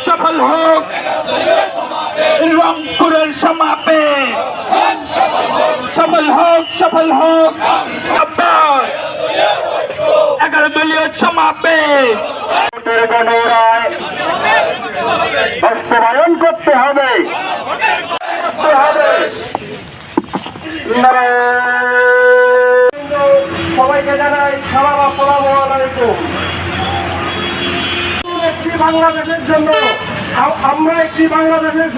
সফল হোক রংপুরের সমাবেশ সফল হোক 11 দলীয় সমাবেশ বাস্তবায়ন করতে হবে। সবাইকে জানাই সালাম আসসালামু আলাইকুম। একটি বাংলাদেশের জন্য আমরা একটি বাংলাদেশের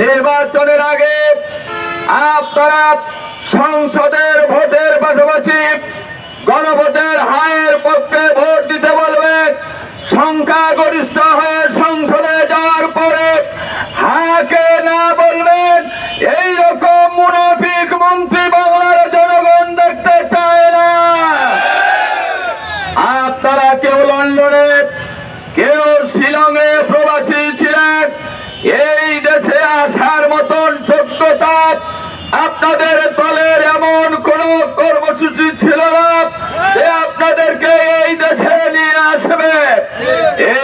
নির্বাচনের আগে আপনারা সংসদের ভোটের পাশাপাশি গণভোটের হারের পক্ষে ভোট দিতে বলবেন। সংখ্যাগরিষ্ঠ হয়ে সংসদে যাওয়ার পরে হাকে না বলবেন। এইরকম মুনাফিক মন্ত্রী বাংলার জনগণ দেখতে চায় না। আপনারা কেউ লন্ডনে কেউ শিলংয়ে প্রবাসী ছিলেন, এই দেশে আসার মতন যোগ্যতা আপনাদের দলের এমন কোন কর্মসূচি ছিল না যে আপনাদেরকে এই দেশে নিয়ে আসবে।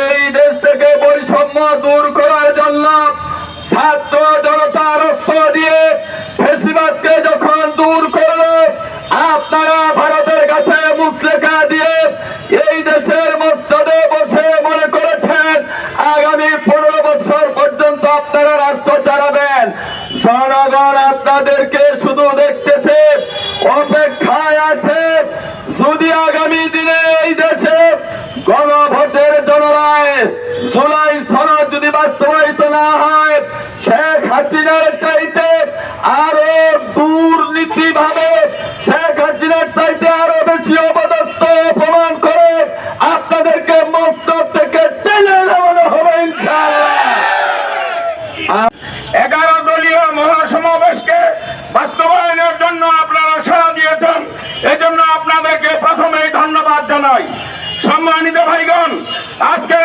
এই দেশ থেকে বৈষম্য দূর করার জন্য ছাত্র জনতা রক্ত দিয়ে ফ্যাসিবাদকে যখন দূর করলো, আপনারা ভারতের কাছে মুচলেখা দিয়ে এই দেশের মসজিদে বসে মনে করেছেন আগামী 15 বছর পর্যন্ত আপনারা রাষ্ট্র চালাবেন। জনগণ আপনাদেরকে শুধু দেখতেছে, অপেক্ষায় আছে। যদি আগামী দিনে এই দেশে গণভোটের জনরায় জুলাই সনদ যদি বাস্তবায়িত না হয়, শেখ হাসিনার চাইতে আরো দুর্নীতি ভাবে শেখ হাসিনার চাইতে আরো বেশি অপদস্থ অপমান করে আপনাদেরকে মসজিদ থেকে টেনে নামানো হবে ইনশাআল্লাহ। 11 দলীয় মহাসমাবেশকে বাস্তবায়নের জন্য আপনারা সাড়া দিয়েছেন, এজন্য আপনাদেরকে প্রথমেই ধন্যবাদ জানাই। সম্মানিত ভাইগণ, আজকে